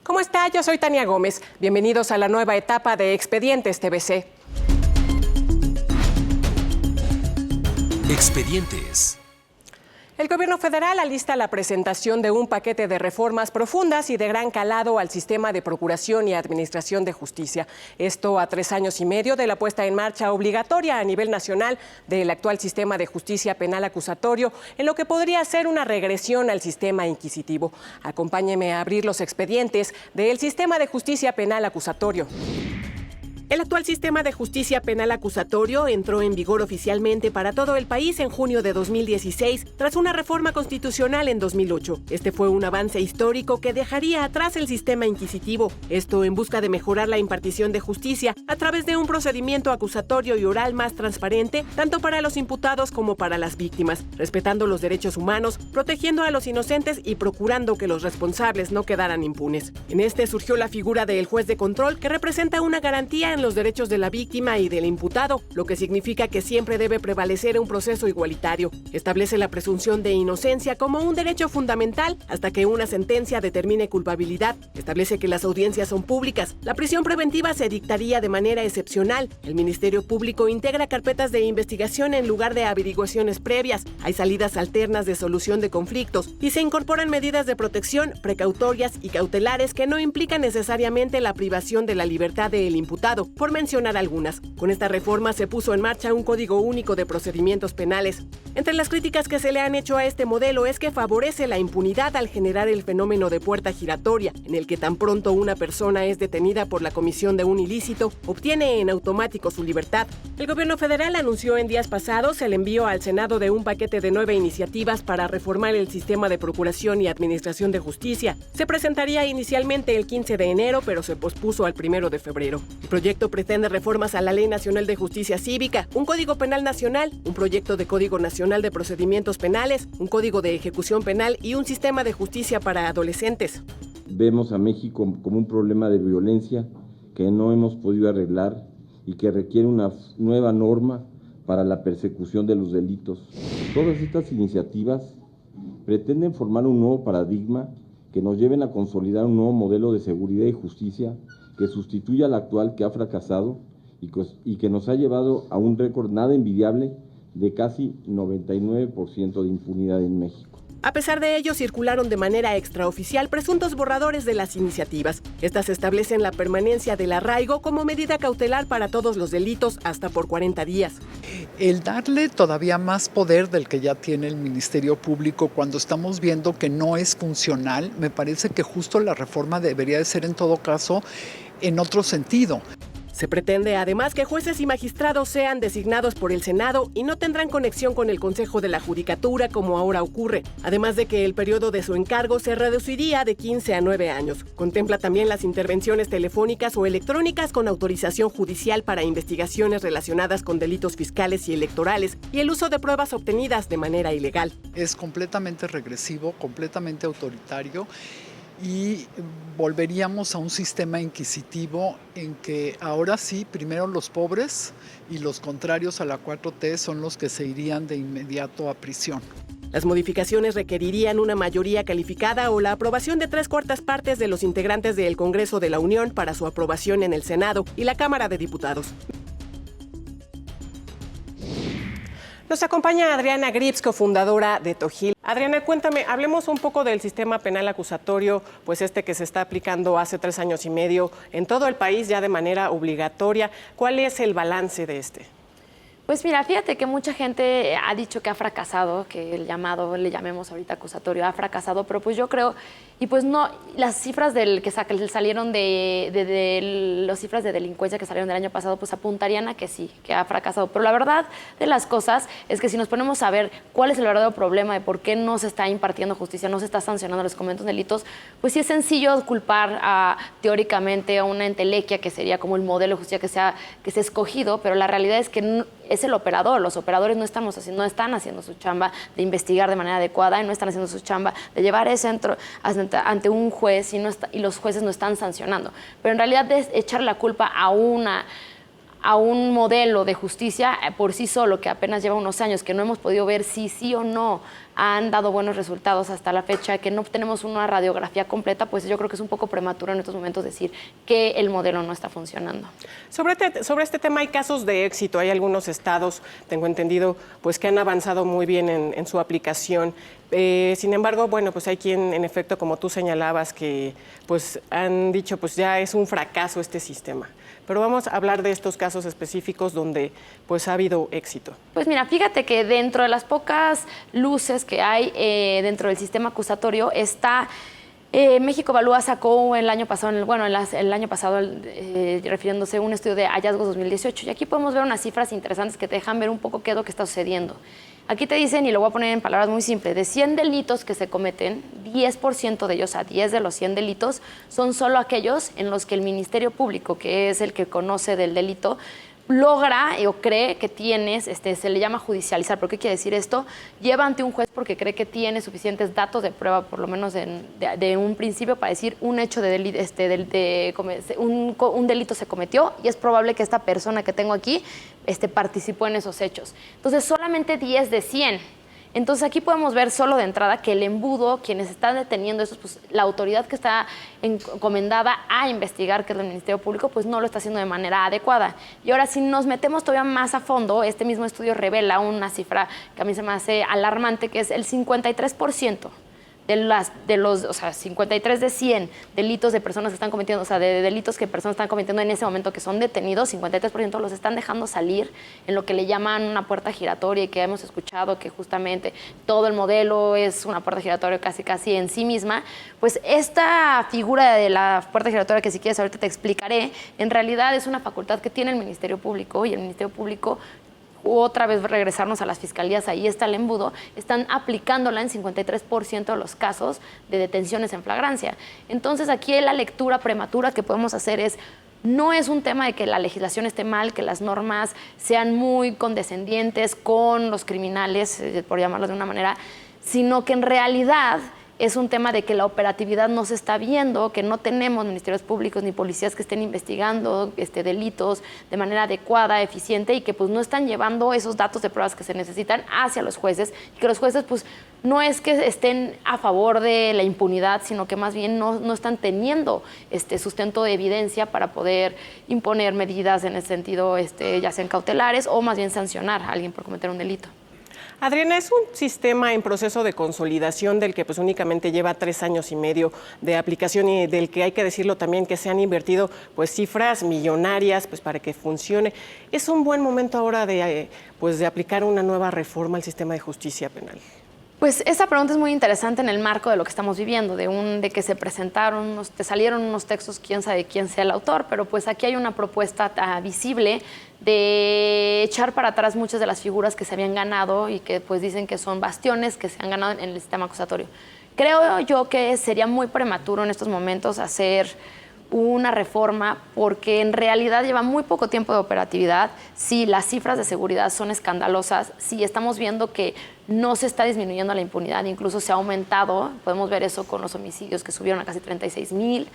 ¿Cómo está? Yo soy Tania Gómez. Bienvenidos a la nueva etapa de Expedientes TVC. Expedientes. El gobierno federal alista la presentación de un paquete de reformas profundas y de gran calado al sistema de procuración y administración de justicia. Esto a 3 años y medio de la puesta en marcha obligatoria a nivel nacional del actual sistema de justicia penal acusatorio, en lo que podría ser una regresión al sistema inquisitivo. Acompáñeme a abrir los expedientes del sistema de justicia penal acusatorio. El actual sistema de justicia penal acusatorio entró en vigor oficialmente para todo el país en junio de 2016, tras una reforma constitucional en 2008. Este fue un avance histórico que dejaría atrás el sistema inquisitivo, esto en busca de mejorar la impartición de justicia a través de un procedimiento acusatorio y oral más transparente, tanto para los imputados como para las víctimas, respetando los derechos humanos, protegiendo a los inocentes y procurando que los responsables no quedaran impunes. En este surgió la figura del juez de control, que representa una garantía en los derechos de la víctima y del imputado, lo que significa que siempre debe prevalecer un proceso igualitario. Establece la presunción de inocencia como un derecho fundamental hasta que una sentencia determine culpabilidad. Establece que las audiencias son públicas. La prisión preventiva se dictaría de manera excepcional. El Ministerio Público integra carpetas de investigación en lugar de averiguaciones previas. Hay salidas alternas de solución de conflictos y se incorporan medidas de protección precautorias y cautelares que no implican necesariamente la privación de la libertad del imputado, por mencionar algunas. Con esta reforma se puso en marcha un código único de procedimientos penales. Entre las críticas que se le han hecho a este modelo es que favorece la impunidad al generar el fenómeno de puerta giratoria, en el que tan pronto una persona es detenida por la comisión de un ilícito, obtiene en automático su libertad. El gobierno federal anunció en días pasados el envío al Senado de un paquete de 9 iniciativas para reformar el sistema de procuración y administración de justicia. Se presentaría inicialmente el 15 de enero, pero se pospuso al 1 de febrero. El proyecto pretende reformas a la Ley Nacional de Justicia Cívica, un Código Penal Nacional, un proyecto de Código Nacional de Procedimientos Penales, un Código de Ejecución Penal y un sistema de justicia para adolescentes. Vemos a México como un problema de violencia que no hemos podido arreglar y que requiere una nueva norma para la persecución de los delitos. Todas estas iniciativas pretenden formar un nuevo paradigma que nos lleven a consolidar un nuevo modelo de seguridad y justicia que sustituya al actual, que ha fracasado y que nos ha llevado a un récord nada envidiable de casi 99% de impunidad en México. A pesar de ello, circularon de manera extraoficial presuntos borradores de las iniciativas. Estas establecen la permanencia del arraigo como medida cautelar para todos los delitos hasta por 40 días. El darle todavía más poder del que ya tiene el Ministerio Público cuando estamos viendo que no es funcional, me parece que justo la reforma debería de ser en todo caso en otro sentido. Se pretende además que jueces y magistrados sean designados por el Senado y no tendrán conexión con el Consejo de la Judicatura como ahora ocurre, además de que el periodo de su encargo se reduciría de 15 a 9 años. Contempla también las intervenciones telefónicas o electrónicas con autorización judicial para investigaciones relacionadas con delitos fiscales y electorales y el uso de pruebas obtenidas de manera ilegal. Es completamente regresivo, completamente autoritario, y volveríamos a un sistema inquisitivo en que ahora sí, primero los pobres y los contrarios a la 4T son los que se irían de inmediato a prisión. Las modificaciones requerirían una mayoría calificada o la aprobación de 3/4 partes de los integrantes del Congreso de la Unión para su aprobación en el Senado y la Cámara de Diputados. Nos acompaña Adriana Grips, cofundadora de Tojil. Adriana, cuéntame, hablemos un poco del sistema penal acusatorio, pues que se está aplicando hace 3 años y medio en todo el país ya de manera obligatoria. ¿Cuál es el balance de este? Pues mira, fíjate que mucha gente ha dicho que ha fracasado, que el llamado, le llamemos ahorita acusatorio, ha fracasado, pero pues yo creo, y pues no, las cifras que salieron de las cifras de delincuencia que salieron del año pasado, pues apuntarían a que sí, que ha fracasado. Pero la verdad de las cosas es que si nos ponemos a ver cuál es el verdadero problema de por qué no se está impartiendo justicia, no se está sancionando los cometos delitos, pues sí es sencillo culpar teóricamente a una entelequia, que sería como el modelo de justicia que se ha escogido, pero la realidad es que es el operador. Los operadores no están haciendo su chamba de investigar de manera adecuada y no están haciendo su chamba de llevar ese ante un juez y los jueces no están sancionando. Pero en realidad es echar la culpa a a un modelo de justicia por sí solo, que apenas lleva unos años, que no hemos podido ver si sí o no han dado buenos resultados hasta la fecha, que no tenemos una radiografía completa, pues yo creo que es un poco prematuro en estos momentos decir que el modelo no está funcionando. Sobre este tema hay casos de éxito. Hay algunos estados, tengo entendido, pues que han avanzado muy bien en su aplicación. Sin embargo, bueno, pues hay quien, en efecto, como tú señalabas, que pues han dicho, pues ya es un fracaso este sistema. Pero vamos a hablar de estos casos específicos donde pues ha habido éxito. Pues mira, fíjate que dentro de las pocas luces que hay dentro del sistema acusatorio está... México Evalúa sacó el año pasado, refiriéndose a un estudio de hallazgos 2018, y aquí podemos ver unas cifras interesantes que te dejan ver un poco qué es lo que está sucediendo. Aquí te dicen, y lo voy a poner en palabras muy simples, de 100 delitos que se cometen, 10% de ellos, o sea, 10 de los 100 delitos, son solo aquellos en los que el Ministerio Público, que es el que conoce del delito, logra o cree que tienes, se le llama judicializar. ¿Por qué quiere decir esto? Lleva ante un juez porque cree que tiene suficientes datos de prueba, por lo menos de un principio, para decir un hecho de delito, un delito se cometió y es probable que esta persona que tengo aquí participó en esos hechos. Entonces, solamente 10 de 100. Entonces, aquí podemos ver solo de entrada que el embudo, quienes están deteniendo eso, pues la autoridad que está encomendada a investigar, que es el Ministerio Público, pues no lo está haciendo de manera adecuada. Y ahora, si nos metemos todavía más a fondo, este mismo estudio revela una cifra que a mí se me hace alarmante, que es el 53%. O sea, 53 de 100 delitos de personas que están cometiendo, o sea, de delitos que personas están cometiendo en ese momento que son detenidos, 53% los están dejando salir en lo que le llaman una puerta giratoria, y que hemos escuchado que justamente todo el modelo es una puerta giratoria casi en sí misma. Pues esta figura de la puerta giratoria, que si quieres ahorita te explicaré, en realidad es una facultad que tiene el Ministerio Público, y el Ministerio Público, otra vez regresarnos a las fiscalías, ahí está el embudo, están aplicándola en 53% de los casos de detenciones en flagrancia. Entonces, aquí la lectura prematura que podemos hacer es, no es un tema de que la legislación esté mal, que las normas sean muy condescendientes con los criminales, por llamarlo de una manera, sino que en realidad es un tema de que la operatividad no se está viendo, que no tenemos ministerios públicos ni policías que estén investigando delitos de manera adecuada, eficiente, y que pues no están llevando esos datos de pruebas que se necesitan hacia los jueces, y que los jueces pues no es que estén a favor de la impunidad, sino que más bien no están teniendo sustento de evidencia para poder imponer medidas en ese sentido, ya sean cautelares o más bien sancionar a alguien por cometer un delito. Adriana, es un sistema en proceso de consolidación del que pues únicamente lleva 3 años y medio de aplicación, y del que hay que decirlo también que se han invertido pues cifras millonarias pues para que funcione. ¿Es un buen momento ahora de aplicar una nueva reforma al sistema de justicia penal? Pues esa pregunta es muy interesante en el marco de lo que estamos viviendo, de que se presentaron, te salieron unos textos, quién sabe quién sea el autor, pero pues aquí hay una propuesta visible de echar para atrás muchas de las figuras que se habían ganado y que pues dicen que son bastiones que se han ganado en el sistema acusatorio. Creo yo que sería muy prematuro en estos momentos hacer una reforma, porque en realidad lleva muy poco tiempo de operatividad. Sí, las cifras de seguridad son escandalosas, sí, estamos viendo que no se está disminuyendo la impunidad, incluso se ha aumentado. Podemos ver eso con los homicidios, que subieron a casi 36,000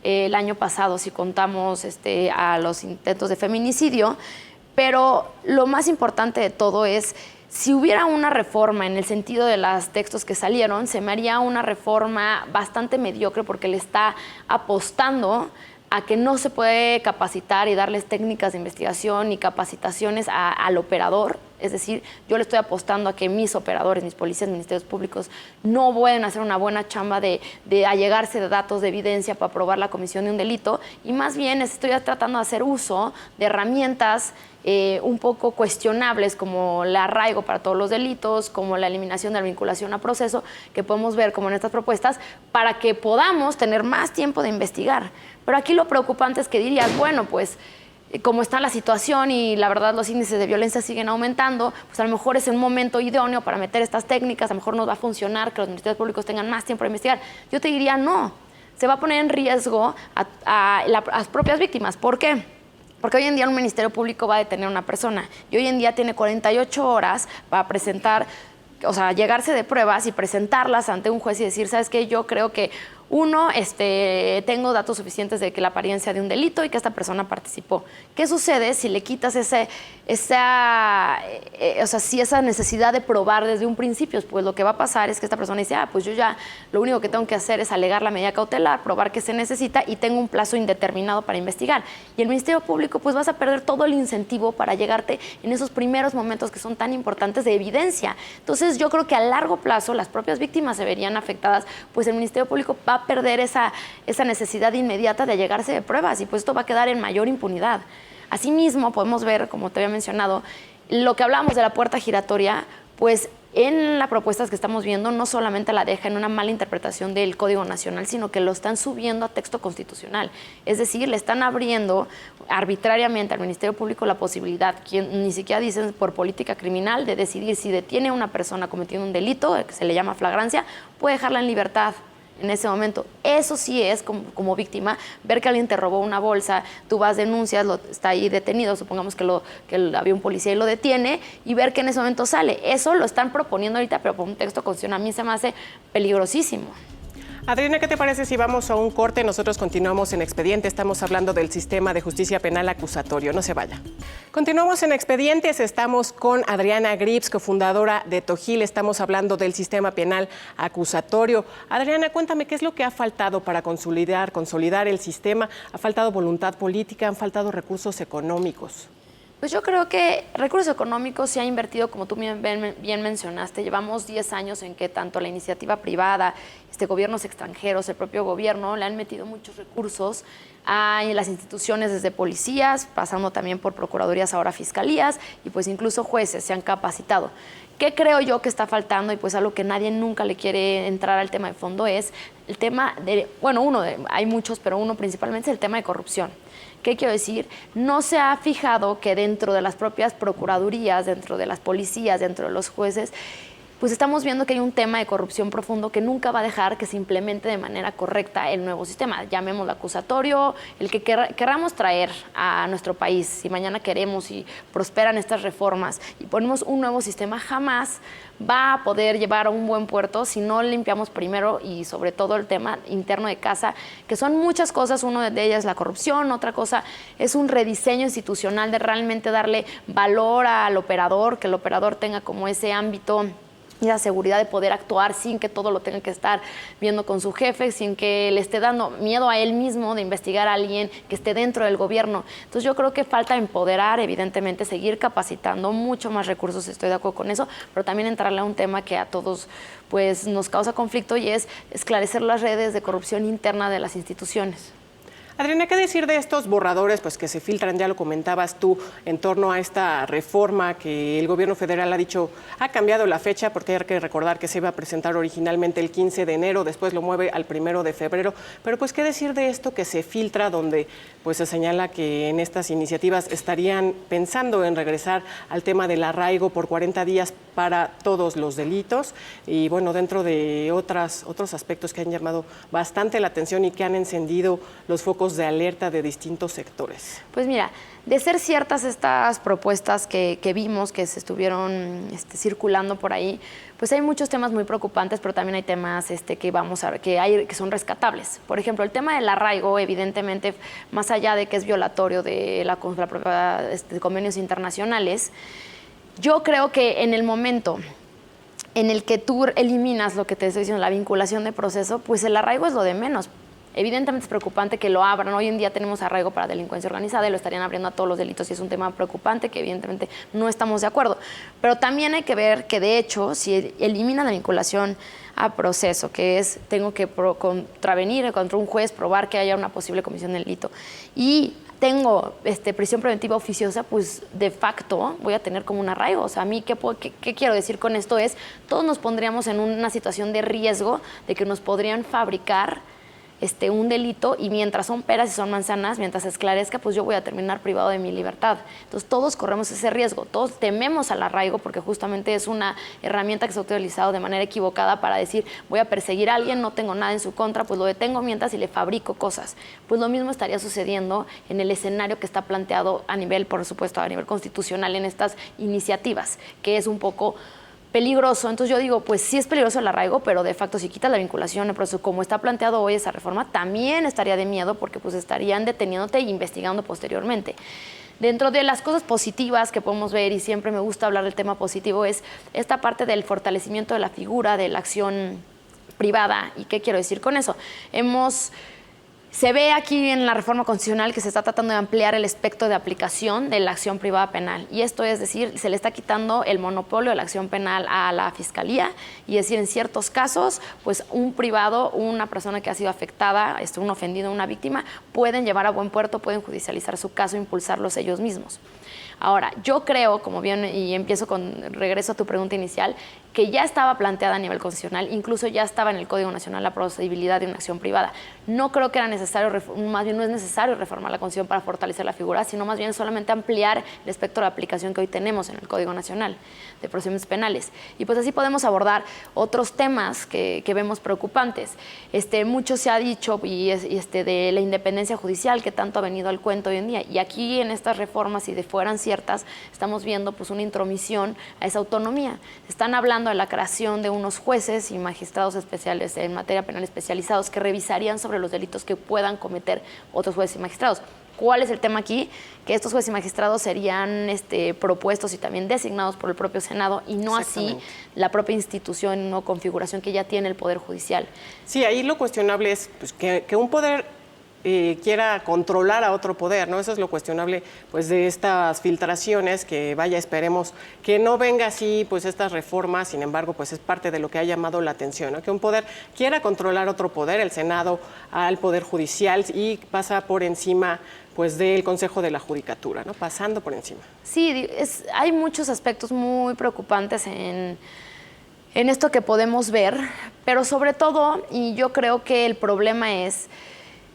el año pasado, si contamos a los intentos de feminicidio. Pero lo más importante de todo es, si hubiera una reforma en el sentido de los textos que salieron, se me haría una reforma bastante mediocre, porque le está apostando a que no se puede capacitar y darles técnicas de investigación y capacitaciones al operador. Es decir, yo le estoy apostando a que mis operadores, mis policías, ministerios públicos, no pueden hacer una buena chamba de allegarse de datos, de evidencia para probar la comisión de un delito, y más bien estoy tratando de hacer uso de herramientas un poco cuestionables, como el arraigo para todos los delitos, como la eliminación de la vinculación a proceso, que podemos ver como en estas propuestas, para que podamos tener más tiempo de investigar. Pero aquí lo preocupante es que dirías, bueno, pues como está la situación y la verdad los índices de violencia siguen aumentando, pues a lo mejor es un momento idóneo para meter estas técnicas, a lo mejor nos va a funcionar que los ministerios públicos tengan más tiempo para investigar. Yo te diría, no, se va a poner en riesgo a las propias víctimas. ¿Por qué? Porque hoy en día un ministerio público va a detener a una persona y hoy en día tiene 48 horas para presentar, o sea, llegarse de pruebas y presentarlas ante un juez y decir, ¿sabes qué? Yo creo que Uno, tengo datos suficientes de que la apariencia de un delito y que esta persona participó. ¿Qué sucede si le quitas esa necesidad de probar desde un principio? Pues lo que va a pasar es que esta persona dice, pues yo ya lo único que tengo que hacer es alegar la medida cautelar, probar que se necesita y tengo un plazo indeterminado para investigar. Y el Ministerio Público, pues vas a perder todo el incentivo para llegarte en esos primeros momentos que son tan importantes de evidencia. Entonces yo creo que a largo plazo las propias víctimas se verían afectadas, pues el Ministerio Público va a perder esa necesidad inmediata de allegarse de pruebas y pues esto va a quedar en mayor impunidad. Asimismo, podemos ver, como te había mencionado, lo que hablábamos de la puerta giratoria, pues en las propuestas que estamos viendo no solamente la deja en una mala interpretación del Código Nacional, sino que lo están subiendo a texto constitucional. Es decir, le están abriendo arbitrariamente al Ministerio Público la posibilidad, quien ni siquiera dicen por política criminal, de decidir si detiene a una persona cometiendo un delito, que se le llama flagrancia, puede dejarla en libertad en ese momento. Eso sí es, como víctima, ver que alguien te robó una bolsa, tú vas, denuncias, está ahí detenido, supongamos que había un policía y lo detiene, y ver que en ese momento sale. Eso lo están proponiendo ahorita, pero por un texto constitucional a mí se me hace peligrosísimo. Adriana, ¿qué te parece si vamos a un corte? Nosotros continuamos en Expediente, estamos hablando del sistema de justicia penal acusatorio. No se vaya. Continuamos en Expedientes, estamos con Adriana Grips, cofundadora de Tojil, estamos hablando del sistema penal acusatorio. Adriana, cuéntame, ¿qué es lo que ha faltado para consolidar el sistema? ¿Ha faltado voluntad política? ¿Han faltado recursos económicos? Pues yo creo que recursos económicos se ha invertido, como tú bien mencionaste. Llevamos 10 años en que tanto la iniciativa privada, gobiernos extranjeros, el propio gobierno, le han metido muchos recursos a las instituciones, desde policías, pasando también por procuradurías, ahora fiscalías, y pues incluso jueces se han capacitado. ¿Qué creo yo que está faltando? Y pues algo que nadie nunca le quiere entrar al tema de fondo es el tema de, hay muchos, pero uno principalmente es el tema de corrupción. ¿Qué quiero decir? No se ha fijado que dentro de las propias procuradurías, dentro de las policías, dentro de los jueces, pues estamos viendo que hay un tema de corrupción profundo que nunca va a dejar que se implemente de manera correcta el nuevo sistema. Llamémoslo acusatorio, el que queramos traer a nuestro país. Si mañana queremos y prosperan estas reformas y ponemos un nuevo sistema, jamás va a poder llevar a un buen puerto si no limpiamos primero y sobre todo el tema interno de casa, que son muchas cosas. Una de ellas es la corrupción, otra cosa es un rediseño institucional de realmente darle valor al operador, que el operador tenga como ese ámbito y la seguridad de poder actuar sin que todo lo tenga que estar viendo con su jefe, sin que le esté dando miedo a él mismo de investigar a alguien que esté dentro del gobierno. Entonces yo creo que falta empoderar, evidentemente, seguir capacitando, mucho más recursos, estoy de acuerdo con eso, pero también entrarle a un tema que a todos pues nos causa conflicto y es esclarecer las redes de corrupción interna de las instituciones. Adriana, ¿qué decir de estos borradores que se filtran? Ya lo comentabas tú, en torno a esta reforma que el gobierno federal ha dicho, ha cambiado la fecha porque hay que recordar que se iba a presentar originalmente el 15 de enero, después lo mueve al 1 de febrero. Pero pues, ¿qué decir de esto que se filtra, donde pues se señala que en estas iniciativas estarían pensando en regresar al tema del arraigo por 40 días para todos los delitos? Y bueno, dentro de otros aspectos que han llamado bastante la atención y que han encendido los focos de alerta de distintos sectores. Pues mira, de ser ciertas estas propuestas que vimos, que se estuvieron circulando por ahí, pues hay muchos temas muy preocupantes, pero también hay temas que vamos a ver que son rescatables. Por ejemplo, el tema del arraigo, evidentemente, más allá de que es violatorio de la propia de convenios internacionales, yo creo que en el momento en el que tú eliminas lo que te estoy diciendo, la vinculación de proceso, pues el arraigo es lo de menos. Evidentemente es preocupante que lo abran. Hoy en día tenemos arraigo para delincuencia organizada y lo estarían abriendo a todos los delitos y es un tema preocupante que evidentemente no estamos de acuerdo. Pero también hay que ver que de hecho si elimina la vinculación a proceso, que es tengo que contravenir contra un juez, probar que haya una posible comisión de delito y tengo prisión preventiva oficiosa, pues de facto voy a tener como un arraigo. O sea, a mí, ¿qué quiero decir con esto? Es, todos nos pondríamos en una situación de riesgo de que nos podrían fabricar un delito y mientras son peras y son manzanas, mientras se esclarezca, pues yo voy a terminar privado de mi libertad. Entonces todos corremos ese riesgo, todos tememos al arraigo porque justamente es una herramienta que se ha utilizado de manera equivocada para decir voy a perseguir a alguien, no tengo nada en su contra, pues lo detengo mientras y le fabrico cosas. Pues lo mismo estaría sucediendo en el escenario que está planteado a nivel, por supuesto, a nivel constitucional en estas iniciativas, que es un poco peligroso. Entonces yo digo, pues sí es peligroso el arraigo, pero de facto si quitas la vinculación, el proceso como está planteado hoy esa reforma, también estaría de miedo porque pues estarían deteniéndote e investigando posteriormente. Dentro de las cosas positivas que podemos ver, y siempre me gusta hablar del tema positivo, es esta parte del fortalecimiento de la figura de la acción privada. ¿Y qué quiero decir con eso? Se ve aquí en la reforma constitucional que se está tratando de ampliar el espectro de aplicación de la acción privada penal. Y esto es decir, se le está quitando el monopolio de la acción penal a la Fiscalía. Y es decir, en ciertos casos, pues un privado, una persona que ha sido afectada, un ofendido, una víctima, pueden llevar a buen puerto, pueden judicializar su caso, impulsarlos ellos mismos. Ahora, yo creo, como bien, y regreso a tu pregunta inicial, que ya estaba planteada a nivel constitucional, incluso ya estaba en el Código Nacional la posibilidad de una acción privada. No creo que era necesario, más bien no es necesario reformar la Constitución para fortalecer la figura, sino más bien solamente ampliar el espectro de aplicación que hoy tenemos en el Código Nacional de Procedimientos Penales. Y pues así podemos abordar otros temas que vemos preocupantes. Mucho se ha dicho de la independencia judicial que tanto ha venido al cuento hoy en día. Y aquí en estas reformas, si de fueran ciertas, estamos viendo pues una intromisión a esa autonomía. Están hablando de la creación de unos jueces y magistrados especiales en materia penal especializados que revisarían sobre los delitos que puedan cometer otros jueces y magistrados. ¿Cuál es el tema aquí? Que estos jueces y magistrados serían propuestos y también designados por el propio Senado y no así la propia institución o configuración que ya tiene el Poder Judicial. Sí, ahí lo cuestionable es pues, que un poder quiera controlar a otro poder, ¿no? Eso es lo cuestionable pues de estas filtraciones, que vaya, esperemos que no venga así pues estas reformas. Sin embargo, pues es parte de lo que ha llamado la atención, ¿no? Que un poder quiera controlar otro poder, el Senado al Poder Judicial, y pasa por encima pues del Consejo de la Judicatura, ¿no? Pasando por encima. Sí, hay muchos aspectos muy preocupantes en esto que podemos ver, pero sobre todo, y yo creo que el problema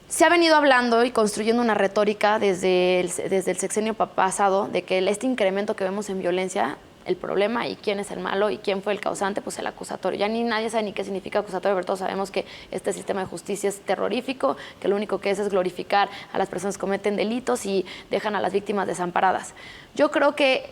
se ha venido hablando y construyendo una retórica desde el sexenio pasado de que este incremento que vemos en violencia, el problema y quién es el malo y quién fue el causante, pues el acusatorio. Ya nadie sabe ni qué significa acusatorio, pero todos sabemos que este sistema de justicia es terrorífico, que lo único que es glorificar a las personas que cometen delitos y dejan a las víctimas desamparadas. Yo creo que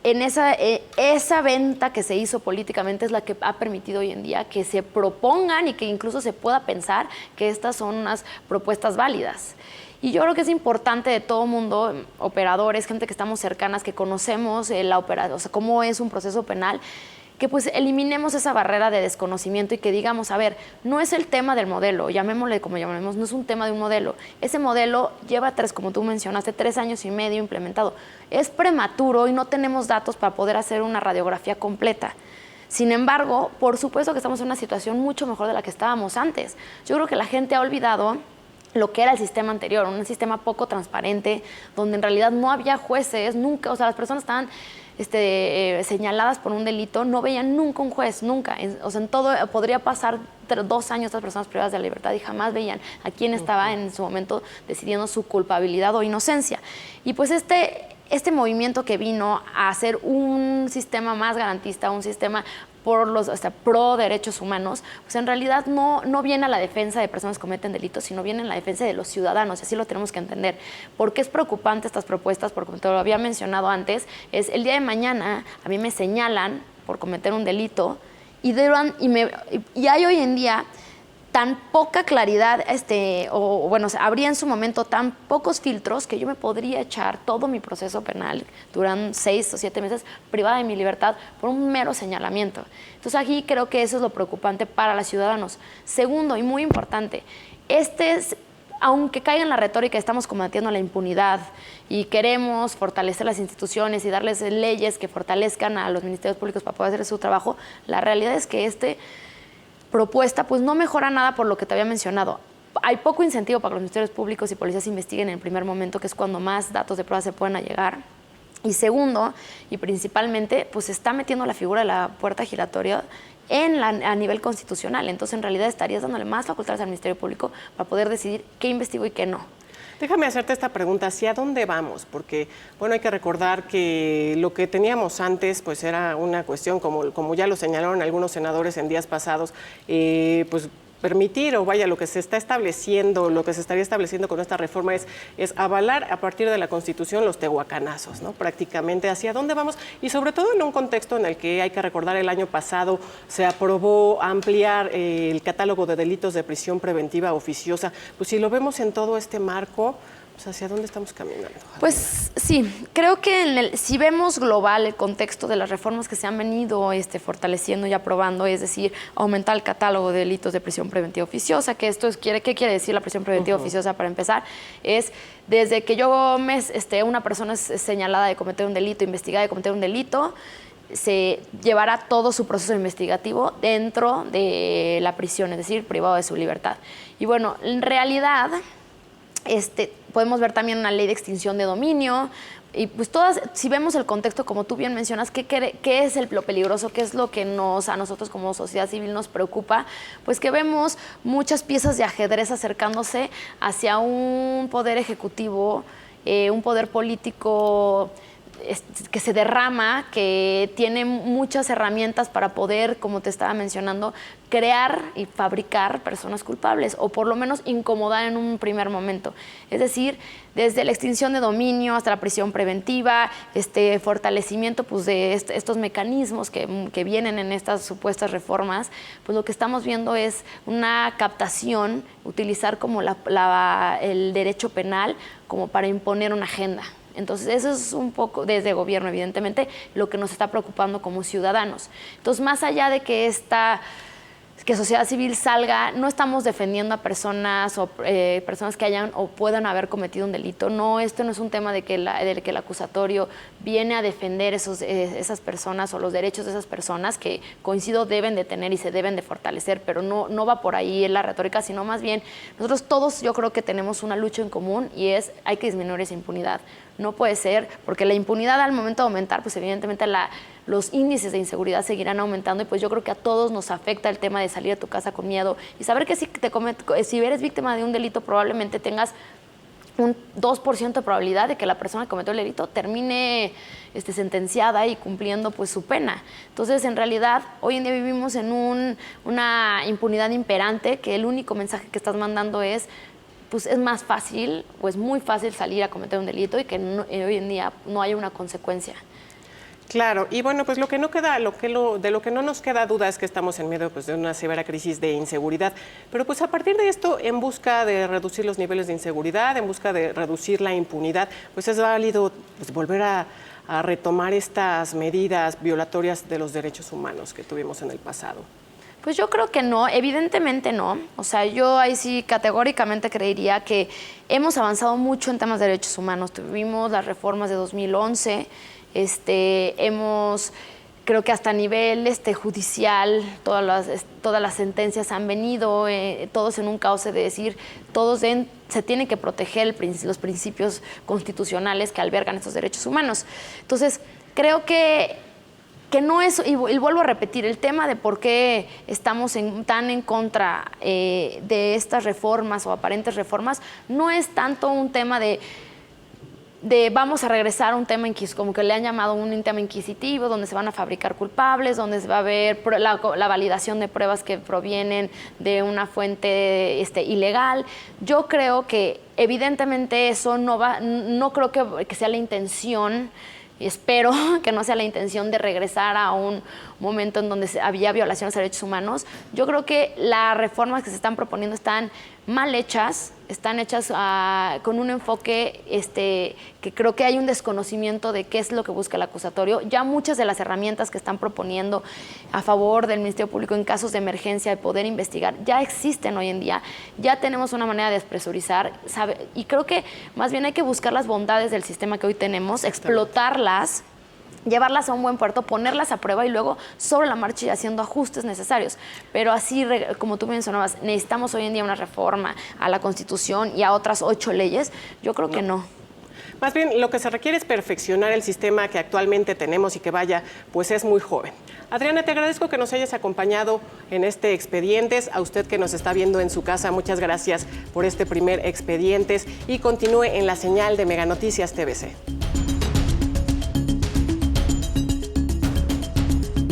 en esa venta que se hizo políticamente es la que ha permitido hoy en día que se propongan y que incluso se pueda pensar que estas son unas propuestas válidas. Y yo creo que es importante de todo mundo, operadores, gente que estamos cercanas, que conocemos cómo es un proceso penal, que pues eliminemos esa barrera de desconocimiento y que digamos, a ver, no es el tema del modelo, llamémosle como llamemos, no es un tema de un modelo. Ese modelo lleva como tú mencionaste, 3 años y medio implementado. Es prematuro y no tenemos datos para poder hacer una radiografía completa. Sin embargo, por supuesto que estamos en una situación mucho mejor de la que estábamos antes. Yo creo que la gente ha olvidado lo que era el sistema anterior, un sistema poco transparente, donde en realidad no había jueces, nunca, o sea, las personas estaban señaladas por un delito, no veían nunca un juez, nunca. En todo podría pasar 2 años estas personas privadas de la libertad y jamás veían a quién estaba en su momento decidiendo su culpabilidad o inocencia. Y pues este movimiento que vino a hacer un sistema más garantista, un sistema pro derechos humanos, pues en realidad no viene a la defensa de personas que cometen delitos, sino viene en la defensa de los ciudadanos, y así lo tenemos que entender. ¿Por qué es preocupante estas propuestas? Porque como te lo había mencionado antes, es el día de mañana a mí me señalan por cometer un delito y hay hoy en día tan poca claridad, habría en su momento tan pocos filtros que yo me podría echar todo mi proceso penal durante 6 o 7 meses privada de mi libertad por un mero señalamiento. Entonces aquí creo que eso es lo preocupante para los ciudadanos. Segundo, y muy importante, aunque caiga en la retórica, estamos combatiendo la impunidad y queremos fortalecer las instituciones y darles leyes que fortalezcan a los ministerios públicos para poder hacer su trabajo, la realidad es que propuesta pues no mejora nada por lo que te había mencionado. Hay poco incentivo para que los ministerios públicos y policías investiguen en el primer momento, que es cuando más datos de prueba se pueden llegar. Y segundo, y principalmente, pues se está metiendo la figura de la puerta giratoria a nivel constitucional. Entonces, en realidad estarías dándole más facultades al Ministerio Público para poder decidir qué investigo y qué no. Déjame hacerte esta pregunta, ¿hacia dónde vamos? Porque, bueno, hay que recordar que lo que teníamos antes, pues era una cuestión, como ya lo señalaron algunos senadores en días pasados, pues permitir, o vaya, lo que se está estableciendo, lo que se estaría estableciendo con esta reforma es avalar a partir de la Constitución los tehuacanazos, ¿no? Prácticamente hacia dónde vamos, y sobre todo en un contexto en el que hay que recordar el año pasado se aprobó ampliar el catálogo de delitos de prisión preventiva oficiosa. Pues si lo vemos en todo este marco, pues ¿hacia dónde estamos caminando? Pues sí, creo que si vemos global el contexto de las reformas que se han venido fortaleciendo y aprobando, es decir, aumentar el catálogo de delitos de prisión preventiva oficiosa, que esto es, ¿qué quiere decir la prisión preventiva oficiosa para empezar? Es desde que una persona es señalada de cometer un delito, investigada de cometer un delito, se llevará todo su proceso investigativo dentro de la prisión, es decir, privado de su libertad. Y bueno, en realidad podemos ver también una ley de extinción de dominio, y pues todas, si vemos el contexto, como tú bien mencionas, ¿qué es lo peligroso? ¿Qué es lo que a nosotros como sociedad civil nos preocupa? Pues que vemos muchas piezas de ajedrez acercándose hacia un poder ejecutivo, un poder político que se derrama, que tiene muchas herramientas para poder, como te estaba mencionando, crear y fabricar personas culpables, o por lo menos incomodar en un primer momento. Es decir, desde la extinción de dominio hasta la prisión preventiva, fortalecimiento pues, de estos mecanismos que vienen en estas supuestas reformas, pues lo que estamos viendo es una captación, utilizar como el derecho penal como para imponer una agenda. Entonces, eso es un poco, desde el gobierno, evidentemente, lo que nos está preocupando como ciudadanos. Entonces, más allá de que sociedad civil salga, no estamos defendiendo a personas o personas que hayan o puedan haber cometido un delito. No, esto no es un tema de que el acusatorio viene a defender esas personas o los derechos de esas personas que, coincido, deben de tener y se deben de fortalecer, pero no va por ahí la retórica, sino más bien nosotros todos, yo creo que tenemos una lucha en común, y hay que disminuir esa impunidad. No puede ser, porque la impunidad al momento de aumentar, pues evidentemente los índices de inseguridad seguirán aumentando, y pues yo creo que a todos nos afecta el tema de salir de tu casa con miedo y saber que si eres víctima de un delito, probablemente tengas un 2% de probabilidad de que la persona que cometió el delito termine sentenciada y cumpliendo pues su pena. Entonces, en realidad, hoy en día vivimos en una impunidad imperante, que el único mensaje que estás mandando es pues es más fácil o es muy fácil salir a cometer un delito, y que hoy en día no haya una consecuencia. Claro, y bueno, pues de lo que no nos queda duda es que estamos en medio pues, de una severa crisis de inseguridad. Pero pues a partir de esto, en busca de reducir los niveles de inseguridad, en busca de reducir la impunidad, pues es válido pues, volver a retomar estas medidas violatorias de los derechos humanos que tuvimos en el pasado. Pues yo creo que no, evidentemente no. O sea, yo ahí sí categóricamente creería que hemos avanzado mucho en temas de derechos humanos. Tuvimos las reformas de 2011, creo que hasta a nivel judicial, todas las sentencias han venido, todos en un cauce de decir, se tienen que proteger los principios constitucionales que albergan estos derechos humanos. Entonces, creo que no es, y vuelvo a repetir, el tema de por qué estamos tan en contra de estas reformas o aparentes reformas, no es tanto un tema de vamos a regresar a un tema como que le han llamado un tema inquisitivo, donde se van a fabricar culpables, donde se va a ver la validación de pruebas que provienen de una fuente ilegal. Yo creo que evidentemente eso no creo que sea la intención. Y espero que no sea la intención de regresar a un momento en donde había violaciones a derechos humanos. Yo creo que las reformas que se están proponiendo están mal hechas, están hechas con un enfoque que creo que hay un desconocimiento de qué es lo que busca el acusatorio. Ya muchas de las herramientas que están proponiendo a favor del Ministerio Público en casos de emergencia, de poder investigar, ya existen hoy en día. Ya tenemos una manera de despresurizar, y creo que más bien hay que buscar las bondades del sistema que hoy tenemos, explotarlas, llevarlas a un buen puerto, ponerlas a prueba y luego sobre la marcha y haciendo ajustes necesarios. Pero así, como tú mencionabas, necesitamos hoy en día una reforma a la Constitución y a otras 8 leyes. Yo creo que no. Más bien, lo que se requiere es perfeccionar el sistema que actualmente tenemos y que pues es muy joven. Adriana, te agradezco que nos hayas acompañado en este Expedientes. A usted que nos está viendo en su casa, muchas gracias por este primer Expedientes, y continúe en la señal de Mega Noticias TVC.